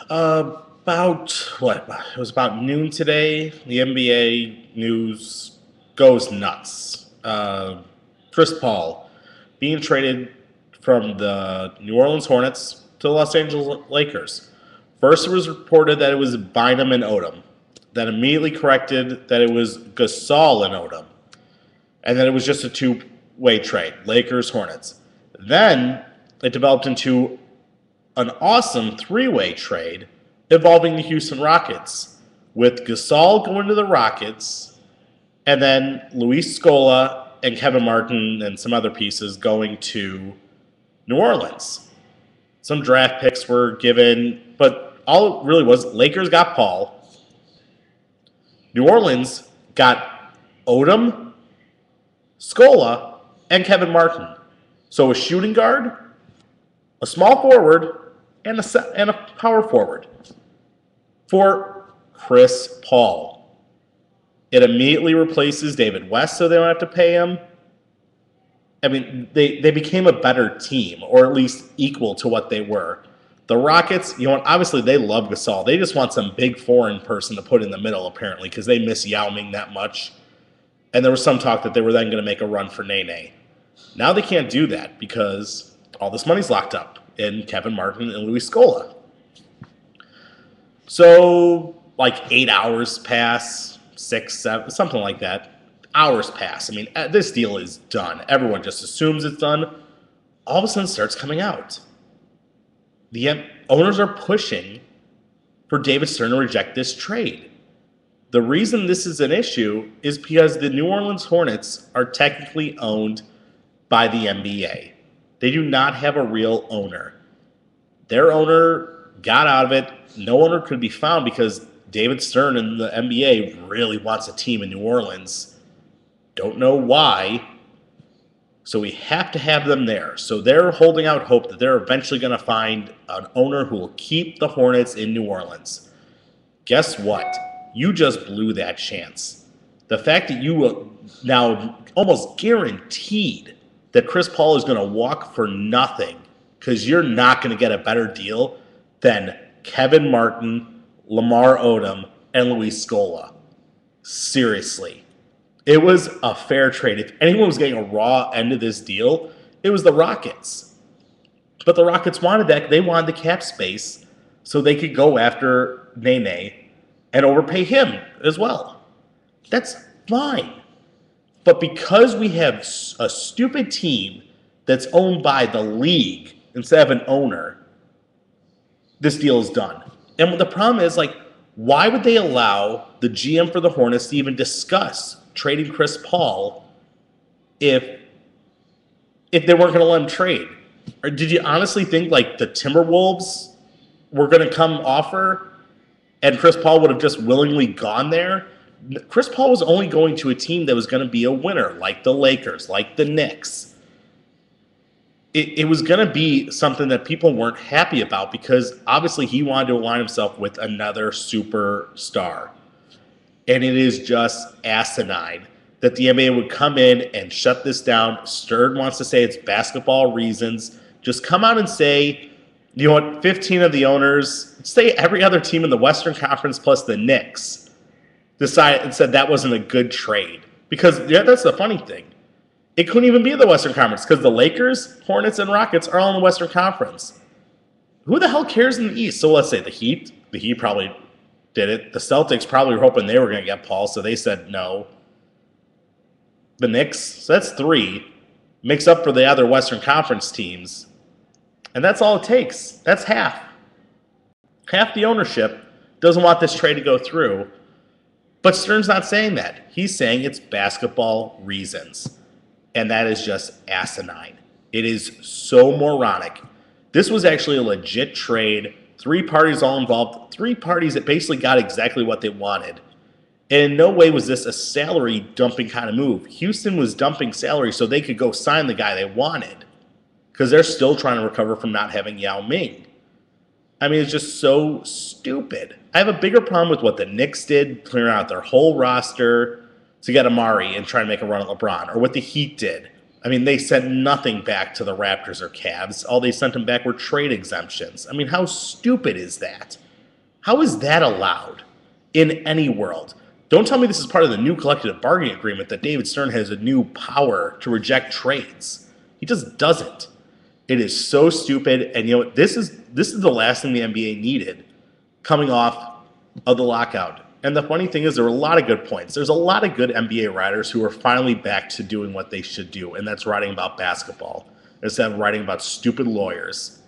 About what? It was about noon today. The NBA news goes nuts. Chris Paul being traded from the New Orleans Hornets to the Los Angeles Lakers. First, it was reported that it was Bynum and Odom. Then immediately corrected that it was Gasol and Odom. And then it was just a two-way trade, Lakers Hornets. Then it developed into an awesome three-way trade involving the Houston Rockets, with Gasol going to the Rockets, and then Luis Scola and Kevin Martin and some other pieces going to New Orleans. Some draft picks were given, but all it really was, Lakers got Paul. New Orleans got Odom, Scola, and Kevin Martin. So a shooting guard, a small forward, and a power forward for Chris Paul. It immediately replaces David West, so they don't have to pay him. I mean, they became a better team, or at least equal to what they were. The Rockets, obviously they love Gasol. They just want some big foreign person to put in the middle, apparently, because they miss Yao Ming that much. And there was some talk that they were then going to make a run for Nene. Now they can't do that because all this money's locked up in Kevin Martin and Luis Scola. So, 8 hours pass, 6, 7, something like that. Hours pass. I mean, this deal is done. Everyone just assumes it's done. All of a sudden, it starts coming out. The owners are pushing for David Stern to reject this trade. The reason this is an issue is because the New Orleans Hornets are technically owned by the NBA. They do not have a real owner. Their owner got out of it. No owner could be found because David Stern and the NBA really wants a team in New Orleans. Don't know why. So we have to have them there. So they're holding out hope that they're eventually going to find an owner who will keep the Hornets in New Orleans. Guess what? You just blew that chance. The fact that you now almost guaranteed that Chris Paul is going to walk for nothing because you're not going to get a better deal than Kevin Martin, Lamar Odom, and Luis Scola. Seriously. It was a fair trade. If anyone was getting a raw end of this deal, it was the Rockets. But the Rockets wanted that. They wanted the cap space so they could go after Nene and overpay him as well. That's fine. But because we have a stupid team that's owned by the league instead of an owner, this deal is done. And the problem is, why would they allow the GM for the Hornets to even discuss trading Chris Paul if they weren't going to let him trade? Or did you honestly think the Timberwolves were going to come offer and Chris Paul would have just willingly gone there? Chris Paul was only going to a team that was going to be a winner, like the Lakers, like the Knicks. It was going to be something that people weren't happy about because obviously he wanted to align himself with another superstar. And it is just asinine that the NBA would come in and shut this down. Stern wants to say it's basketball reasons. Just come out and say, 15 of the owners, say every other team in the Western Conference plus the Knicks decided and said that wasn't a good trade. Because that's the funny thing. It couldn't even be the Western Conference because the Lakers, Hornets, and Rockets are all in the Western Conference. Who the hell cares in the East? So let's say the Heat. The Heat probably did it. The Celtics probably were hoping they were going to get Paul, so they said no. The Knicks, so that's 3. Makes up for the other Western Conference teams. And that's all it takes. That's half. Half the ownership doesn't want this trade to go through. But Stern's not saying that. He's saying it's basketball reasons. And that is just asinine. It is so moronic. This was actually a legit trade. 3 parties all involved. 3 parties that basically got exactly what they wanted. And in no way was this a salary dumping kind of move. Houston was dumping salary so they could go sign the guy they wanted. Because they're still trying to recover from not having Yao Ming. I mean, it's just so stupid. I have a bigger problem with what the Knicks did, clearing out their whole roster to get Amari and try to make a run at LeBron, or what the Heat did. I mean, they sent nothing back to the Raptors or Cavs. All they sent them back were trade exemptions. I mean, how stupid is that? How is that allowed in any world? Don't tell me this is part of the new collective bargaining agreement that David Stern has a new power to reject trades. He just doesn't. It is so stupid, and you know what? This is the last thing the NBA needed coming off of the lockout. And the funny thing is, there were a lot of good points. There's a lot of good NBA writers who are finally back to doing what they should do, and that's writing about basketball instead of writing about stupid lawyers.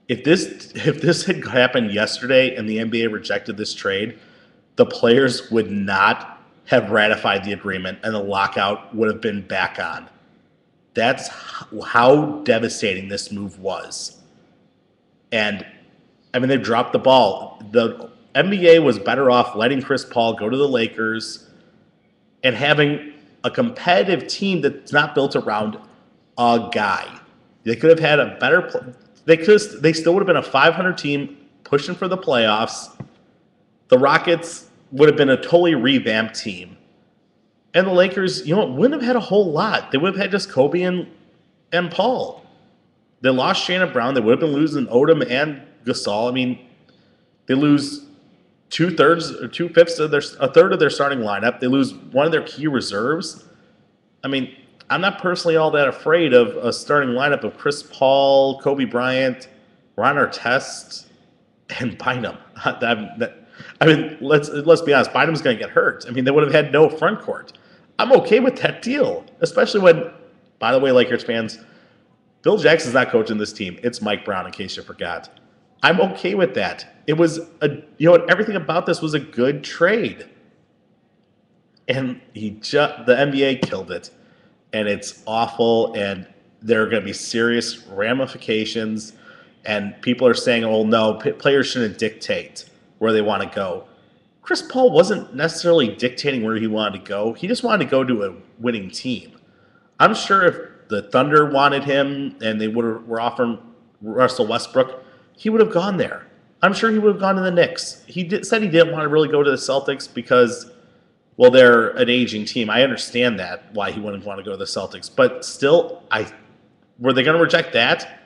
If this had happened yesterday and the NBA rejected this trade, the players would not have ratified the agreement, and the lockout would have been back on. That's how devastating this move was. And, I mean, they dropped the ball. The NBA was better off letting Chris Paul go to the Lakers and having a competitive team that's not built around a guy. They could have had a better they still would have been a 500 team pushing for the playoffs. The Rockets would have been a totally revamped team. And the Lakers, wouldn't have had a whole lot. They would have had just Kobe and Paul. They lost Shannon Brown. They would have been losing Odom and Gasol. I mean, they lose a third of their starting lineup. They lose one of their key reserves. I mean, I'm not personally all that afraid of a starting lineup of Chris Paul, Kobe Bryant, Ron Artest, and Bynum. I mean, let's be honest. Bynum's going to get hurt. I mean, they would have had no front court. I'm okay with that deal, especially when, by the way, Lakers fans, Bill Jackson's not coaching this team. It's Mike Brown, in case you forgot. I'm okay with that. It was everything about this was a good trade, and the NBA killed it, and it's awful, and there are going to be serious ramifications, and people are saying, "Oh no, players shouldn't dictate where they want to go." Chris Paul wasn't necessarily dictating where he wanted to go. He just wanted to go to a winning team. I'm sure if the Thunder wanted him and they were offering Russell Westbrook, he would have gone there. I'm sure he would have gone to the Knicks. Said he didn't want to really go to the Celtics because, well, they're an aging team. I understand that, why he wouldn't want to go to the Celtics. But still, were they going to reject that?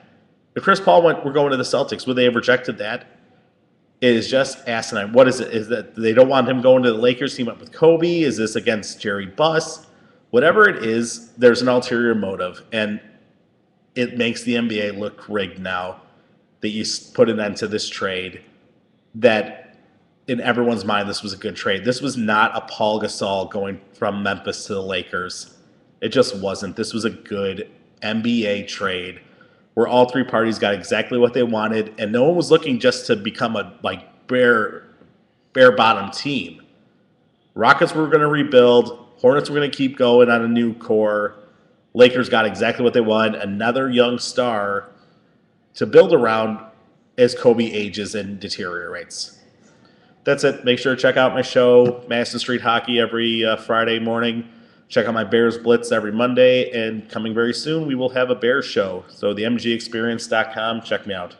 If Chris Paul we're going to the Celtics, would they have rejected that? It is just asinine. What is it? Is that they don't want him going to the Lakers, team up with Kobe? Is this against Jerry Buss? Whatever it is, there's an ulterior motive, and it makes the NBA look rigged now that you put an end to this trade, that in everyone's mind this was a good trade. This was not a Paul Gasol going from Memphis to the Lakers. It just wasn't. This was a good NBA trade where all three parties got exactly what they wanted, and no one was looking just to become a bare bottom team. Rockets were going to rebuild. Hornets were going to keep going on a new core. Lakers got exactly what they wanted, another young star to build around as Kobe ages and deteriorates. That's it. Make sure to check out my show, Madison Street Hockey, every Friday morning. Check out my Bears Blitz every Monday, and coming very soon, we will have a Bears show. So the mgexperience.com, check me out.